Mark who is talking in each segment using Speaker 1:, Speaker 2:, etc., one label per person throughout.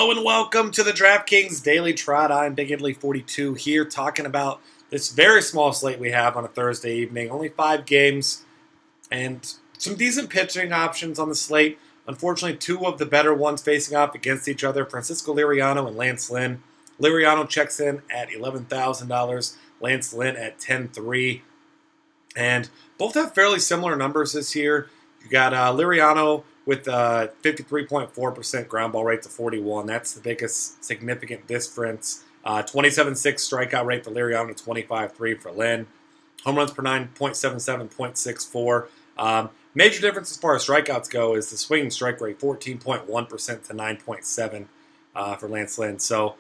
Speaker 1: Hello and welcome to the DraftKings Daily Trot. I'm Big Italy 42 here talking about this very small slate we have on a Thursday evening. Only 5 games and some decent pitching options on the slate. Unfortunately, 2 of the better ones facing off against each other, Francisco Liriano and Lance Lynn. Liriano checks in at $11,000, Lance Lynn at $10,300. And both have fairly similar numbers this year. You got Liriano with 53.4% ground ball rate to 41. That's the biggest significant difference. 27.6 strikeout rate for Liriano to 25.3 for Lynn. Home runs per 9, 0.77, 0.64. Major difference as far as strikeouts go is the swinging strike rate, 14.1% to 9.7 for Lance Lynn. So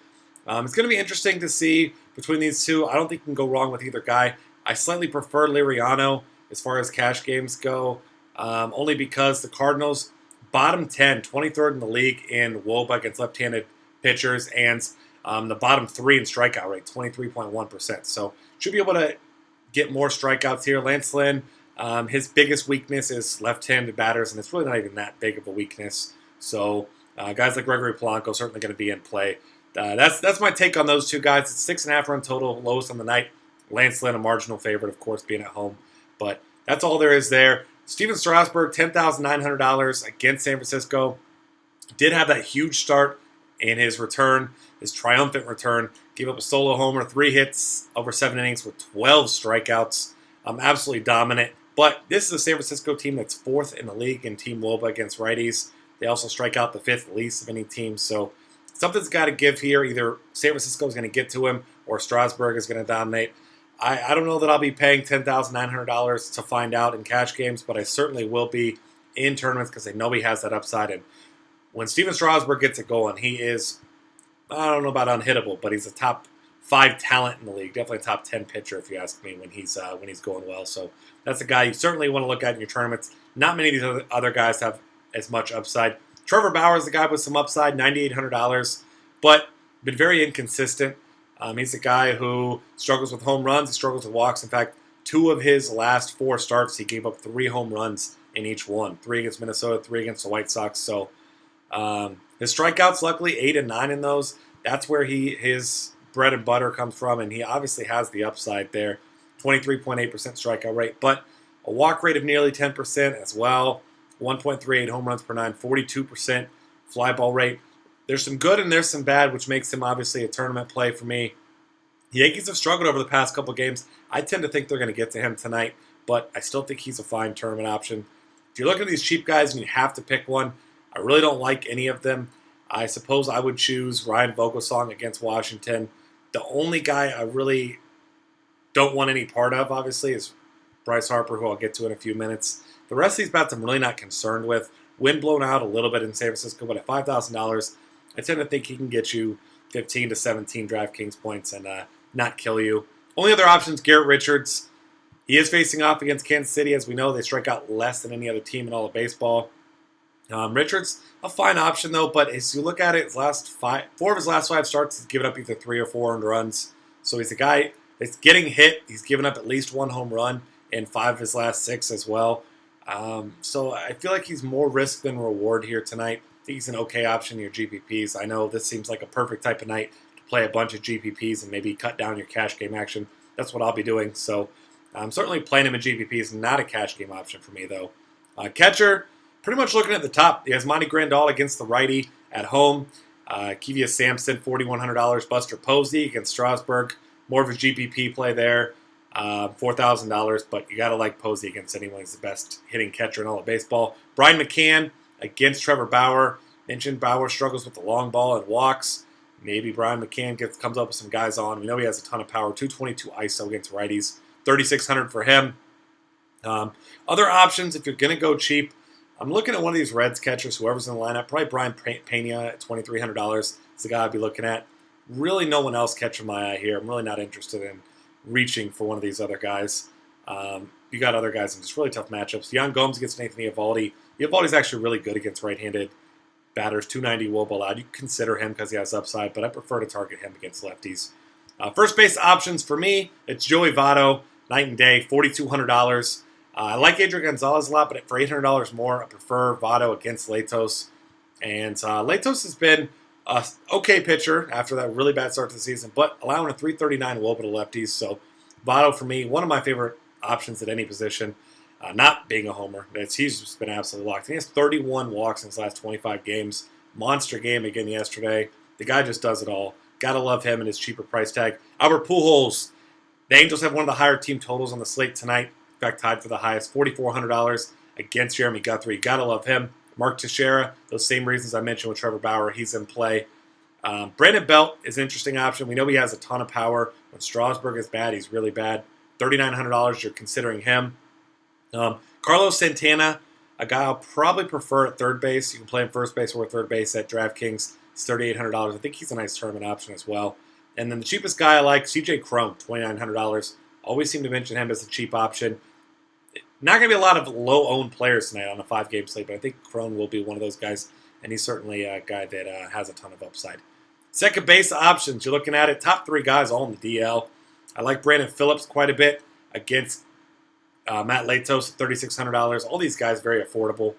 Speaker 1: it's going to be interesting to see between these two. I don't think you can go wrong with either guy. I slightly prefer Liriano as far as cash games go, only because the Cardinals, bottom 10, 23rd in the league in WOBA against left-handed pitchers, and the bottom 3 in strikeout rate, 23.1%. So should be able to get more strikeouts here. Lance Lynn, his biggest weakness is left-handed batters, and it's really not even that big of a weakness. So guys like Gregory Polanco certainly going to be in play. That's my take on those two guys. It's 6.5 run total, lowest on the night. Lance Lynn, a marginal favorite, of course, being at home. But that's all there is there. Steven Strasburg, $10,900 against San Francisco. Did have that huge start in his return, his triumphant return. Gave up a solo homer, 3 hits over 7 innings with 12 strikeouts. Absolutely dominant. But this is a San Francisco team that's 4th in the league in Team WOBA against righties. They also strike out the 5th least of any team. So something's got to give here. Either San Francisco is going to get to him or Strasburg is going to dominate. I don't know that I'll be paying $10,900 to find out in cash games, but I certainly will be in tournaments because I know he has that upside. And when Steven Strasburg gets it going, he is, I don't know about unhittable, but he's a top 5 talent in the league. Definitely a top 10 pitcher, if you ask me, when he's going well. So that's a guy you certainly want to look at in your tournaments. Not many of these other guys have as much upside. Trevor Bauer is the guy with some upside, $9,800, but been very inconsistent. He's a guy who struggles with home runs. He struggles with walks. In fact, 2 of his last 4 starts, he gave up 3 home runs in each one. 3 against Minnesota, 3 against the White Sox. So his strikeouts, luckily, 8 and 9 in those. That's where his bread and butter comes from, and he obviously has the upside there. 23.8% strikeout rate, but a walk rate of nearly 10% as well. 1.38 home runs per 9, 42% fly ball rate. There's some good and there's some bad, which makes him obviously a tournament play for me. The Yankees have struggled over the past couple games. I tend to think they're going to get to him tonight, but I still think he's a fine tournament option. If you're looking at these cheap guys and you have to pick one, I really don't like any of them. I suppose I would choose Ryan Vogelsong against Washington. The only guy I really don't want any part of, obviously, is Bryce Harper, who I'll get to in a few minutes. The rest of these bats I'm really not concerned with. Wind blown out a little bit in San Francisco, but at $5,000, I tend to think he can get you 15 to 17 DraftKings points and not kill you. Only other options, Garrett Richards. He is facing off against Kansas City. As we know, they strike out less than any other team in all of baseball. Richards, a fine option, though, but as you look at it, 4 of his last 5 starts, he's given up either 3 or 4 earned runs. So he's a guy that's getting hit. He's given up at least 1 home run in 5 of his last 6 as well. So I feel like he's more risk than reward here tonight. I think he's an okay option in your GPPs. I know this seems like a perfect type of night to play a bunch of GPPs and maybe cut down your cash game action. That's what I'll be doing. So I'm certainly playing him in GPPs, not a cash game option for me, though. Catcher, pretty much looking at the top. He has Monty Grandal against the righty at home. Kivia Sampson, $4,100. Buster Posey against Strasburg. More of a GPP play there. $4,000, but you got to like Posey against anyone. He's the best hitting catcher in all of baseball. Brian McCann against Trevor Bauer. Mentioned Bauer struggles with the long ball and walks. Maybe Brian McCann comes up with some guys on. We know he has a ton of power. 222 ISO against righties. $3,600 for him. Other options, if you're going to go cheap, I'm looking at one of these Reds catchers, whoever's in the lineup. Probably Brian Pena at $2,300 is the guy I'd be looking at. Really no one else catching my eye here. I'm really not interested in reaching for one of these other guys. You got other guys in just really tough matchups. Yan Gomes against Nathan Eovaldi. Eovaldi's actually really good against right-handed batters. 290 WOBA allowed. You can consider him because he has upside, but I prefer to target him against lefties. First base options for me, it's Joey Votto, night and day, $4,200. I like Adrian Gonzalez a lot, but for $800 more, I prefer Votto against Latos. And Latos has been Okay pitcher after that really bad start to the season, but allowing a 339 WOBA to lefties. So Votto for me, one of my favorite options at any position. Not being a homer, he's just been absolutely locked. He has 31 walks in his last 25 games. Monster game again yesterday. The guy just does it all. Gotta love him and his cheaper price tag. Albert Pujols. The Angels have one of the higher team totals on the slate tonight. In fact, tied for the highest, $4,400 against Jeremy Guthrie. Gotta love him. Mark Teixeira, those same reasons I mentioned with Trevor Bauer, he's in play. Brandon Belt is an interesting option. We know he has a ton of power. When Strasburg is bad, he's really bad. $3,900, you're considering him. Carlos Santana, a guy I'll probably prefer at third base. You can play him first base or third base at DraftKings. It's $3,800. I think he's a nice tournament option as well. And then the cheapest guy I like, CJ Cron, $2,900. Always seem to mention him as a cheap option. Not going to be a lot of low-owned players tonight on a 5-game slate, but I think Cron will be one of those guys, and he's certainly a guy that has a ton of upside. Second base options, you're looking at it. Top 3 guys all in the DL. I like Brandon Phillips quite a bit against Matt Latos at $3,600. All these guys very affordable.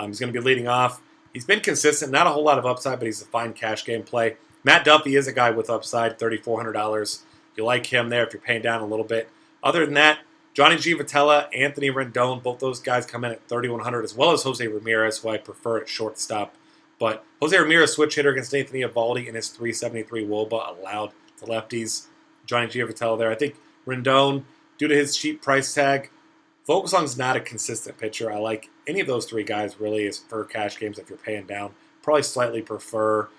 Speaker 1: He's going to be leading off. He's been consistent, not a whole lot of upside, but he's a fine cash game play. Matt Duffy is a guy with upside, $3,400. You like him there if you're paying down a little bit. Other than that, Johnny Givotella, Anthony Rendon, both those guys come in at $3,100, as well as Jose Ramirez, who I prefer at shortstop. But Jose Ramirez, switch hitter against Anthony Eovaldi in his 373 WOBA allowed to lefties. Johnny Givotella there. I think Rendon, due to his cheap price tag, Vogelsong's not a consistent pitcher. I like any of those 3 guys really as for cash games if you're paying down. Probably slightly prefer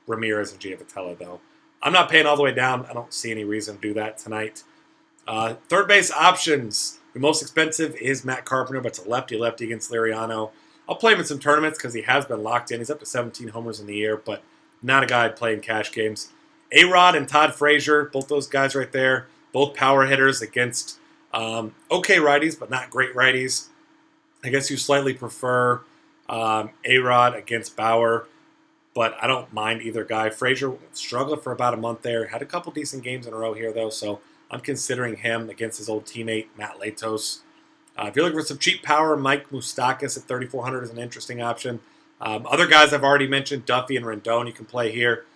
Speaker 1: Ramirez and Givotella, though. I'm not paying all the way down. I don't see any reason to do that tonight. Third base options. The most expensive is Matt Carpenter, but it's a lefty against Liriano. I'll play him in some tournaments because he has been locked in. He's up to 17 homers in the year, but not a guy I'd play in cash games. A-Rod and Todd Frazier, both those guys right there, both power hitters against okay righties, but not great righties. I guess you slightly prefer A-Rod against Bauer, but I don't mind either guy. Frazier struggled for about a month there. Had a couple decent games in a row here, though, so I'm considering him against his old teammate, Matt Latos. If you're looking for some cheap power, Mike Moustakas at $3,400 is an interesting option. Other guys I've already mentioned, Duffy and Rendon, you can play here.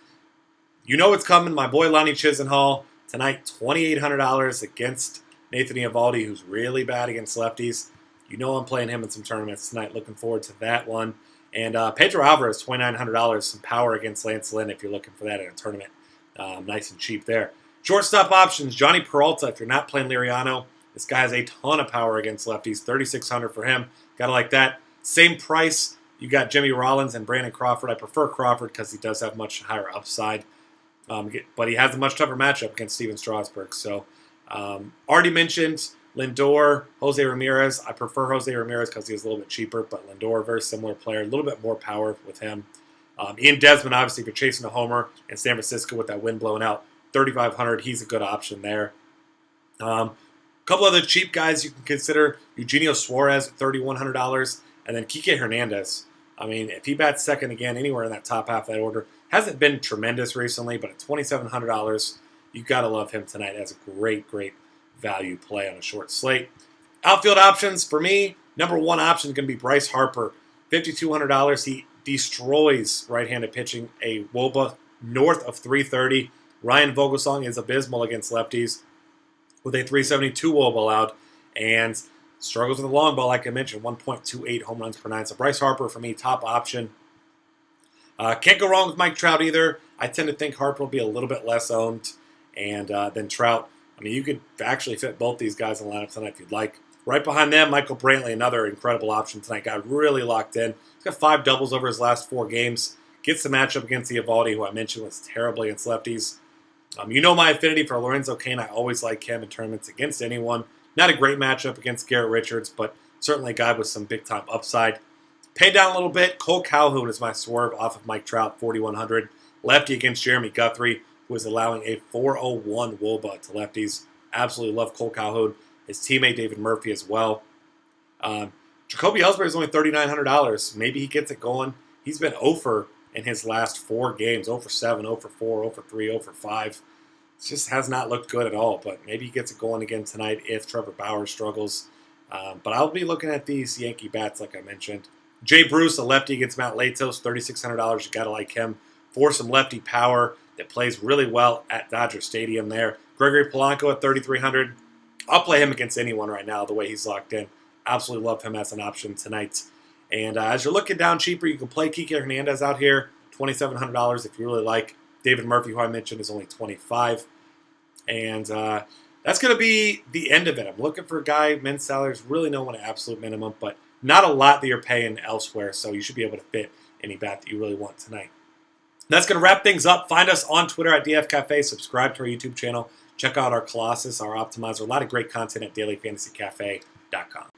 Speaker 1: You know what's coming. My boy Lonnie Chisenhall tonight, $2,800 against Nathan Eovaldi, who's really bad against lefties. You know I'm playing him in some tournaments tonight. Looking forward to that one. And Pedro Alvarez, $2,900, some power against Lance Lynn if you're looking for that in a tournament. Nice and cheap there. Shortstop options, Johnny Peralta. If you're not playing Liriano, this guy has a ton of power against lefties. $3,600 for him. Gotta like that. Same price. You got Jimmy Rollins and Brandon Crawford. I prefer Crawford because he does have much higher upside. But he has a much tougher matchup against Steven Strasburg. So, already mentioned Lindor, Jose Ramirez. I prefer Jose Ramirez because he's a little bit cheaper, but Lindor, very similar player, a little bit more power with him. Ian Desmond, obviously, if you're chasing a homer in San Francisco with that wind blowing out, $3,500, he's a good option there. A couple other cheap guys you can consider, Eugenio Suarez at $3,100, and then Kike Hernandez. I mean, if he bats second again anywhere in that top half of that order, hasn't been tremendous recently, but at $2,700, you got to love him tonight as a great, great value play on a short slate. Outfield options, for me, number one option is going to be Bryce Harper. $5,200. He destroys right-handed pitching, a WOBA north of 330. Ryan Vogelsong is abysmal against lefties with a 372 WOBA allowed and struggles with the long ball, like I mentioned, 1.28 home runs per 9. So Bryce Harper, for me, top option. Can't go wrong with Mike Trout either. I tend to think Harper will be a little bit less owned than Trout. I mean, you could actually fit both these guys in the lineup tonight if you'd like. Right behind them, Michael Brantley, another incredible option tonight. Got really locked in. He's got 5 doubles over his last 4 games. Gets the matchup against Eovaldi, who I mentioned was terrible against lefties. You know my affinity for Lorenzo Cain. I always like him in tournaments against anyone. Not a great matchup against Garrett Richards, but certainly a guy with some big-time upside. Pay down a little bit. Cole Calhoun is my swerve off of Mike Trout, $4,100. Lefty against Jeremy Guthrie, who is allowing a 401 WOBA to lefties. Absolutely love Cole Calhoun. His teammate David Murphy as well. Jacoby Ellsbury is only $3,900. Maybe he gets it going. He's been 0 in his last 4 games. 0 for 7, 0 for 4, 0 for 3, 0 for 5. It just has not looked good at all, but maybe he gets it going again tonight if Trevor Bauer struggles. But I'll be looking at these Yankee bats like I mentioned. Jay Bruce, a lefty against Matt Latos, $3,600. You got to like him. for some lefty power that plays really well at Dodger Stadium there. Gregory Polanco at 3,300. I'll play him against anyone right now the way he's locked in. Absolutely love him as an option tonight. And as you're looking down cheaper, you can play Kike Hernandez out here, $2,700 if you really like. David Murphy, who I mentioned, is only $25. And that's going to be the end of it. I'm looking for a guy, men's salaries, really no one at absolute minimum, but not a lot that you're paying elsewhere, so you should be able to fit any bat that you really want tonight. That's going to wrap things up. Find us on Twitter at DF Cafe. Subscribe to our YouTube channel. Check out our Colossus, our Optimizer. A lot of great content at dailyfantasycafe.com.